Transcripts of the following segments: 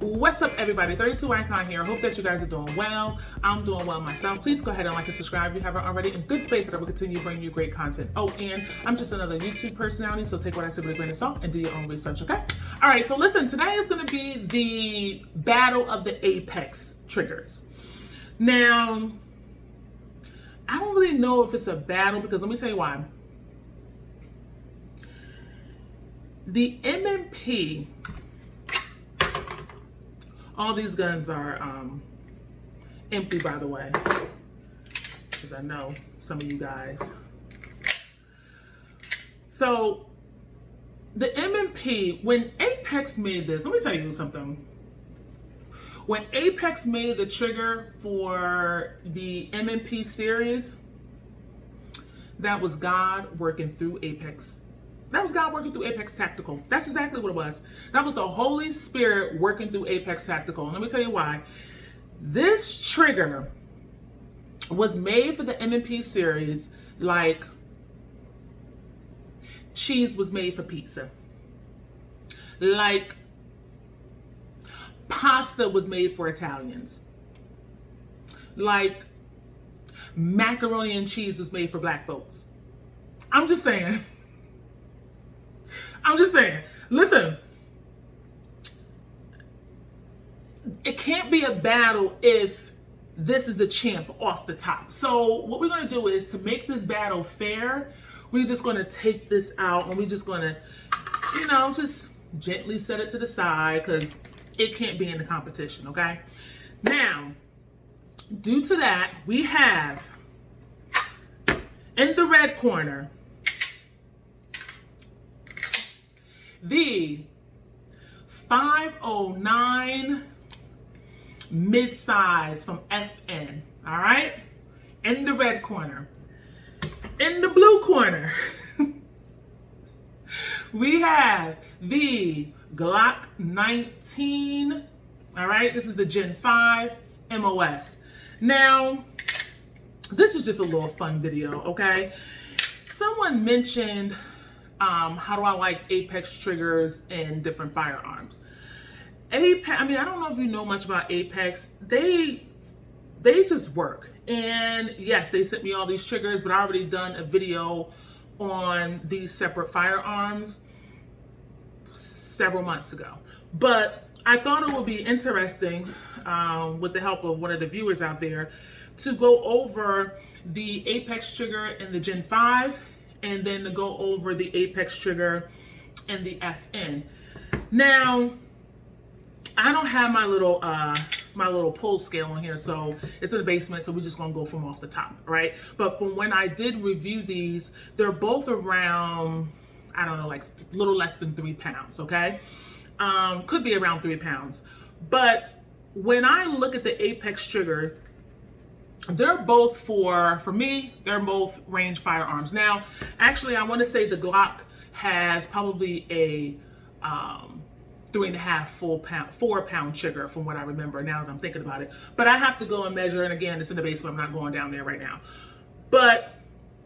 What's up, everybody? 32 Icon here. I hope that you guys are doing well. I'm doing well myself. Please go ahead and like and subscribe if you haven't already. In good faith that I will continue bringing you great content. Oh, and I'm just another YouTube personality, so take what I say with a grain of salt and do your own research, okay? All right, so listen, today is going to be the battle of the apex triggers. Now, I don't really know if it's a battle because let me tell you why. The M&P, all these guns are empty, by the way, because I know some of you guys. So the M&P, when Apex made this, let me tell you something. When Apex made the trigger for the M&P series, that was God working through Apex. That was God working through Apex Tactical. That's exactly what it was. That was the Holy Spirit working through Apex Tactical. And let me tell you why. This trigger was made for the M&P series like cheese was made for pizza. Like pasta was made for Italians. Like macaroni and cheese was made for black folks. I'm just saying. I'm just saying, listen, it can't be a battle if this is the champ off the top. So what we're going to do is to make this battle fair, we're just going to take this out and we're just going to, just gently set it to the side because it can't be in the competition, okay? Now, due to that, we have in the red corner, the 509 mid-size from FN, all right? In the red corner. In the blue corner, we have the Glock 19, all right? This is the Gen 5 MOS. Now, this is just a little fun video, okay? Someone mentioned how do I like Apex triggers in different firearms. Apex, I don't know if you know much about Apex. They just work. And yes, they sent me all these triggers, but I already done a video on these separate firearms several months ago. But I thought it would be interesting, with the help of one of the viewers out there, to go over the Apex trigger in the Gen 5 and then to go over the Apex trigger and the FN. Now, I don't have my little pull scale on here, so it's in the basement, so we're just gonna go from off the top, right? But from when I did review these, they're both around, I don't know, like a little less than 3 pounds, okay? Could be around 3 pounds. But when I look at the Apex trigger, they're both for me, they're both range firearms. Now, actually, I want to say the Glock has probably a 3.5 4 pound trigger from what I remember now that I'm thinking about it. But I have to go and measure, and again, it's in the basement. I'm not going down there right now. But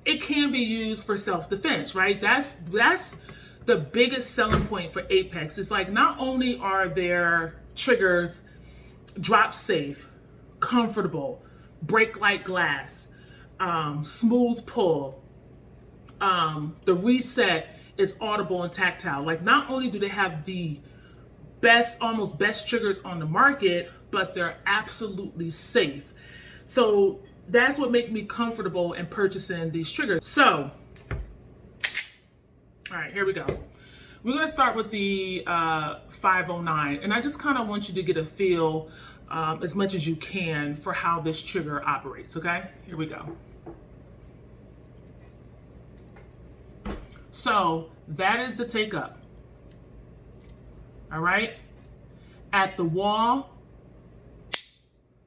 it can be used for self-defense, right? That's the biggest selling point for Apex. It's like not only are their triggers drop safe, comfortable, break like glass, smooth pull, the reset is audible and tactile. Like not only do they have the almost best triggers on the market, but they're absolutely safe. So that's what makes me comfortable in purchasing these triggers. So, all right, here we go. We're gonna start with the 509, and I just kind of want you to get a feel as much as you can for how this trigger operates, okay? Here we go. So that is the take up. All right? At the wall,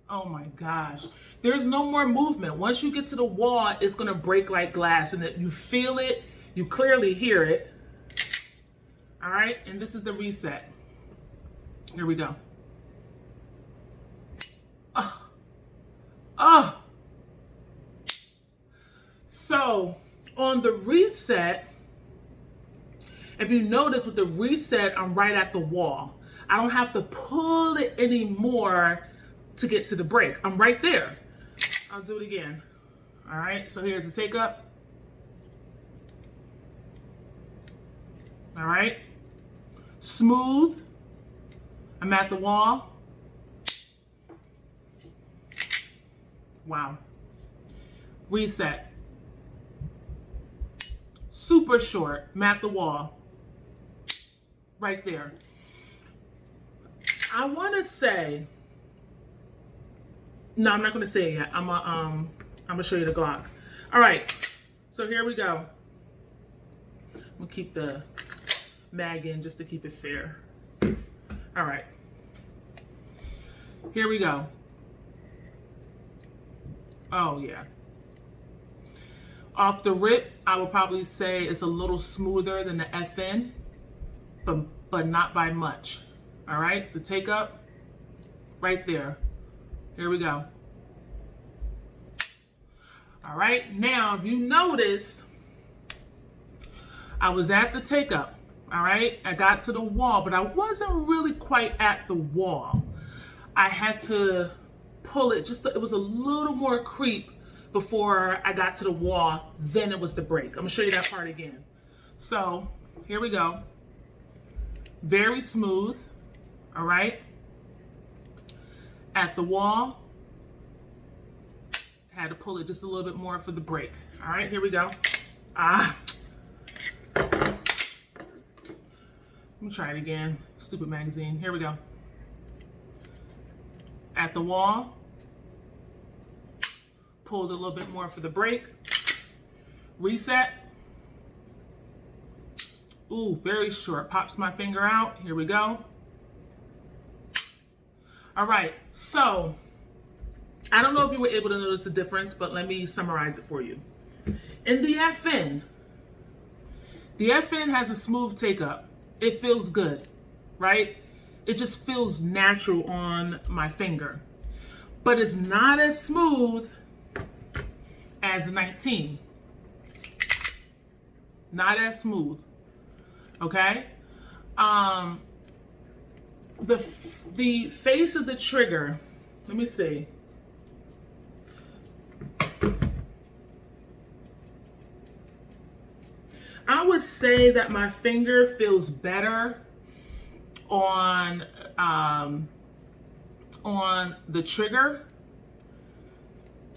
oh my gosh. There's no more movement. Once you get to the wall, it's gonna break like glass, and that you feel it, you clearly hear it. All right, and this is the reset. Here we go. So on the reset, if you notice with the reset, I'm right at the wall. I don't have to pull it anymore to get to the break. I'm right there. I'll do it again. All right, so here's the take up. All right, smooth. I'm at the wall. Wow. Reset. Super short. I'm at the wall. Right there. I want to say, no, I'm not going to say it yet. I'm gonna show you the Glock. All right, so here we go. We'll keep the mag in just to keep it fair. All right, here we go. Oh yeah. Off the rip, I would probably say it's a little smoother than the FN, but not by much. All right, the take up, right there. Here we go. All right, now if you noticed, I was at the take up. All right, I got to the wall, but I wasn't really quite at the wall. I had to pull it it was a little more creep before I got to the wall, then it was the break. I'm gonna show you that part again. So here we go. Very smooth, all right? At the wall, had to pull it just a little bit more for the break. All right, here we go. Let me try it again. Stupid magazine. Here we go. At the wall, pulled a little bit more for the break. Reset. Ooh, very short. Pops my finger out. Here we go. All right, so I don't know if you were able to notice the difference, but let me summarize it for you. In the FN has a smooth take up. It feels good, right? It just feels natural on my finger, but it's not as smooth as the 19. Not as smooth, okay? The face of the trigger, let me see. I would say that my finger feels better on the trigger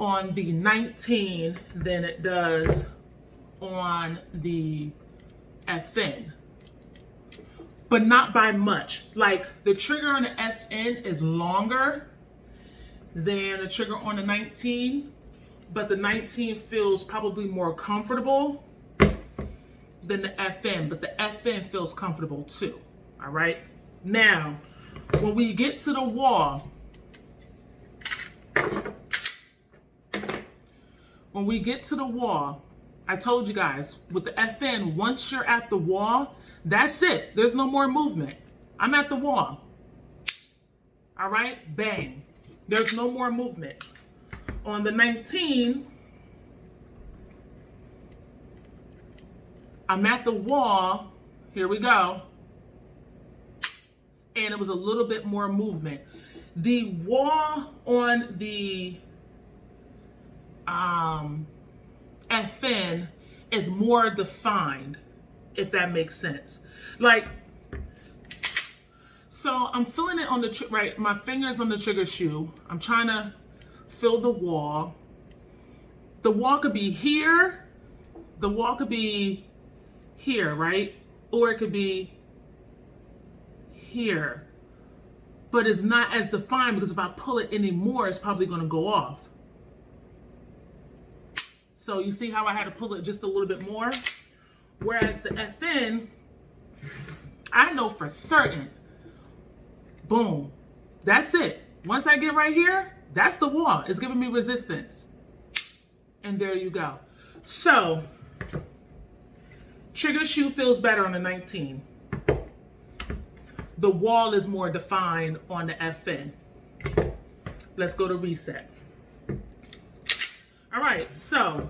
on the 19 than it does on the FN, but not by much. Like the trigger on the FN is longer than the trigger on the 19, but the 19 feels probably more comfortable than the FN, but the FN feels comfortable too. All right. Now, when we get to the wall, I told you guys, with the FN, once you're at the wall, that's it. There's no more movement. I'm at the wall. All right, bang. There's no more movement. On the 19, I'm at the wall. Here we go. And it was a little bit more movement. The wall on the FN is more defined, if that makes sense. Like, so I'm feeling it on the, right, my finger's on the trigger shoe. I'm trying to feel the wall. The wall could be here. The wall could be here, right? Or it could be here. But it's not as defined because if I pull it anymore, it's probably going to go off. So you see how I had to pull it just a little bit more? Whereas the FN, I know for certain, boom, that's it. Once I get right here, that's the wall. It's giving me resistance. And there you go. So, trigger shoe feels better on the 19. The wall is more defined on the FN. Let's go to reset. All right, so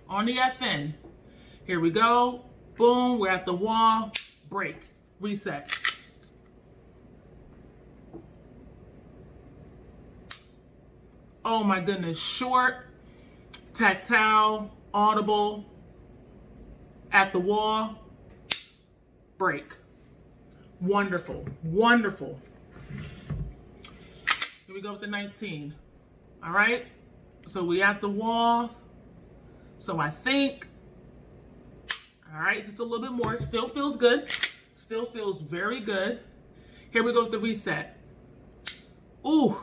on the FN, here we go. Boom, we're at the wall. Break, reset. Oh my goodness. Short, tactile, audible, at the wall, break. Wonderful, wonderful. Here we go with the 19. All right, so we at the wall. So I think, all right, just a little bit more. Still feels good. Still feels very good. Here we go with the reset. Ooh,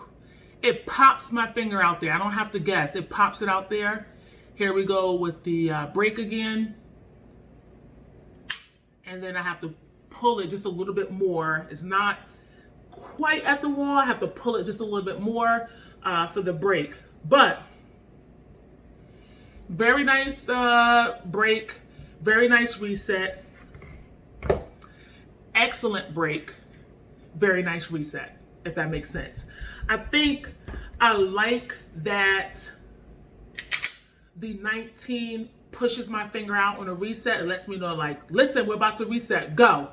it pops my finger out there. I don't have to guess. It pops it out there. Here we go with the break again. And then I have to pull it just a little bit more. It's not quite at the wall. I have to pull it just a little bit more for the break. But very nice break. Very nice reset. Excellent break. Very nice reset, if that makes sense. I think I like that the 19 pushes my finger out on a reset. It lets me know, like, listen, we're about to reset, go.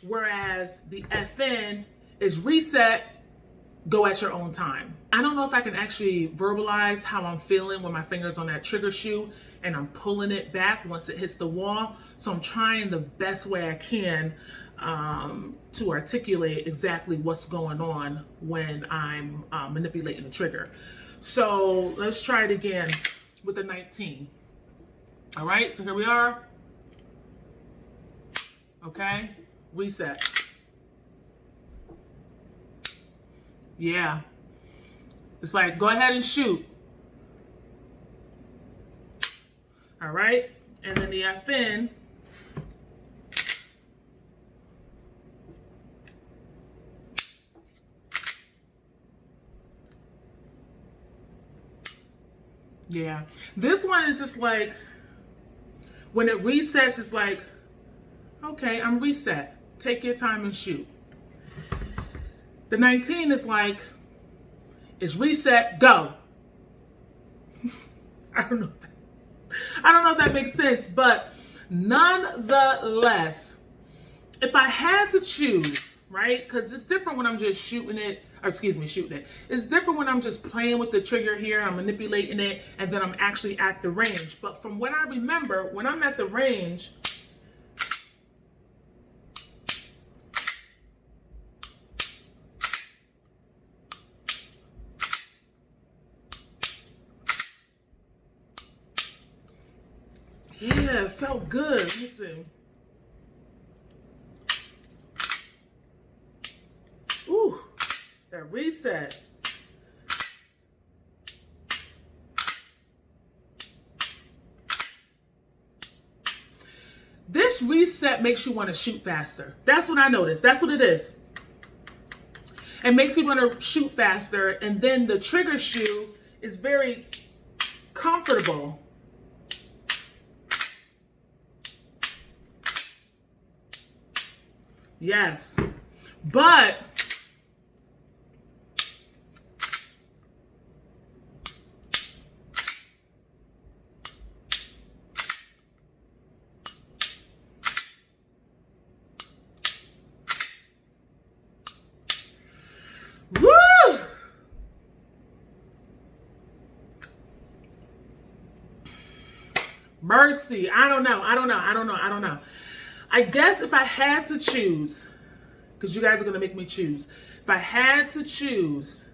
Whereas the FN is reset, go at your own time. I don't know if I can actually verbalize how I'm feeling when my finger's on that trigger shoe and I'm pulling it back once it hits the wall. So I'm trying the best way I can to articulate exactly what's going on when I'm manipulating the trigger. So let's try it again with the 19. All right, so here we are. Okay, reset. Yeah, it's like, go ahead and shoot. All right, and then the FN. Yeah, this one is just like, when it resets, it's like, okay, I'm reset. Take your time and shoot. The 19 is like, it's reset, go. I don't know if that makes sense, but nonetheless, if I had to choose, right? Because it's different when I'm just shooting it. It's different when I'm just playing with the trigger here, I'm manipulating it, and then I'm actually at the range. But from what I remember, when I'm at the range, yeah, it felt good. Let me see. Ooh, that reset. This reset makes you want to shoot faster. That's what I noticed. That's what it is. It makes you want to shoot faster, and then the trigger shoe is very comfortable. Yes, but woo! Mercy. I don't know. I guess if I had to choose, because you guys are going to make me choose. If I had to choose,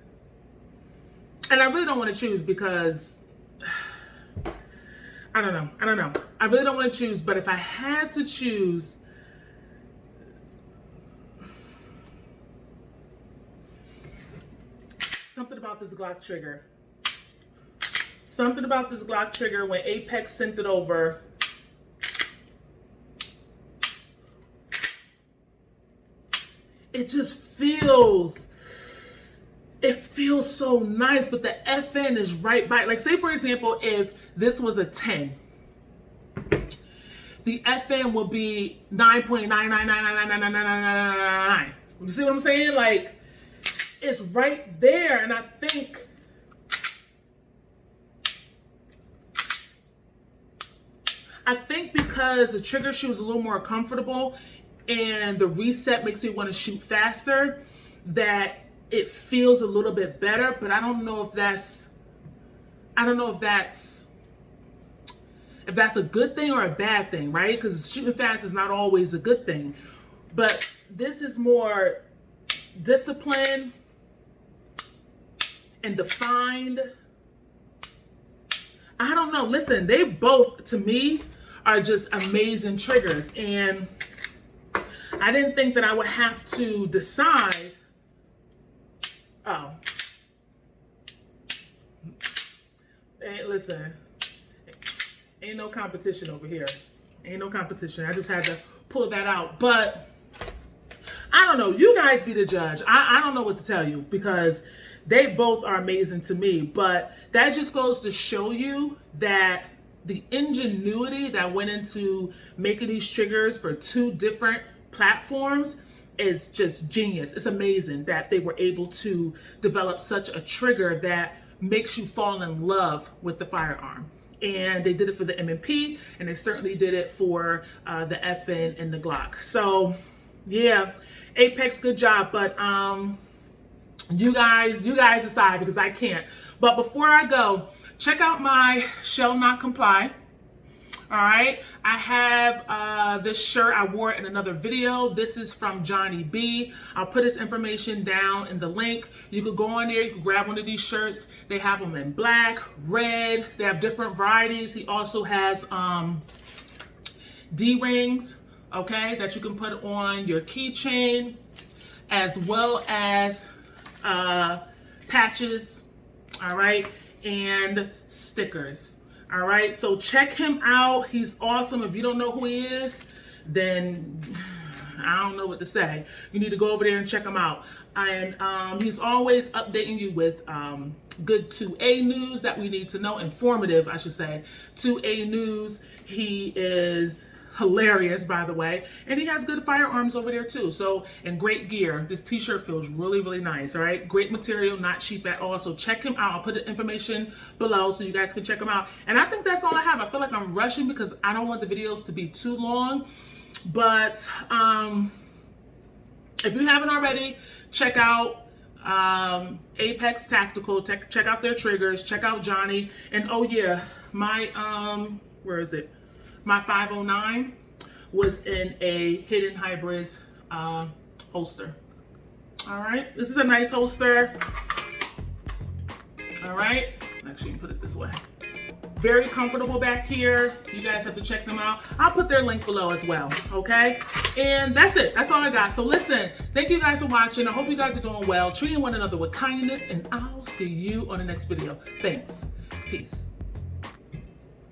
and I really don't want to choose because, I don't know. I really don't want to choose, but if I had to choose, something about this Glock trigger. Something about this Glock trigger when Apex sent it over. It just feels, it feels so nice, but the FN is right by. Like, say for example, if this was a 10, the FN would be 9.999999999. You see what I'm saying? Like, it's right there, and I think because the trigger shoe is a little more comfortable and the reset makes you want to shoot faster, that it feels a little bit better. But I don't know if that's I don't know if that's a good thing or a bad thing, right? Because shooting fast is not always a good thing. But this is more disciplined and defined. I don't know. Listen, they both, to me, are just amazing triggers. And I didn't think that I would have to decide. Oh. Hey, listen. Ain't no competition over here. Ain't no competition. I just had to pull that out. But I don't know. You guys be the judge. I don't know what to tell you because they both are amazing to me. But that just goes to show you that the ingenuity that went into making these triggers for 2 different platforms is just genius. It's amazing that they were able to develop such a trigger that makes you fall in love with the firearm. And they did it for the M&P, and they certainly did it for the FN and the Glock. So, yeah, Apex, good job. But you guys decide because I can't. But before I go, check out my Shall Not Comply. All right, I have this shirt. I wore it in another video. This is from Johnny B. I'll put his information down in the link. You could go on there, you can grab one of these shirts. They have them in black, red. They have different varieties. He also has D-rings, okay, that you can put on your keychain, as well as patches, all right, and stickers. All right, so check him out. He's awesome. If you don't know who he is, then I don't know what to say. You need to go over there and check him out. And he's always updating you with good 2A news that we need to know. Informative, I should say. 2A news. He is hilarious, by the way. And he has good firearms over there too. So, and great gear. This t-shirt feels really, really nice. All right. Great material, not cheap at all. So check him out. I'll put the information below so you guys can check him out. And I think that's all I have. I feel like I'm rushing because I don't want the videos to be too long. But if you haven't already, check out Apex Tactical. Check out their triggers. Check out Johnny. And oh yeah, my where is it? My 509 was in a hidden hybrid holster. All right, this is a nice holster. All right, actually, you can put it this way. Very comfortable back here. You guys have to check them out. I'll put their link below as well, okay? And that's it. That's all I got. So listen, thank you guys for watching. I hope you guys are doing well, treating one another with kindness, and I'll see you on the next video. Thanks. Peace.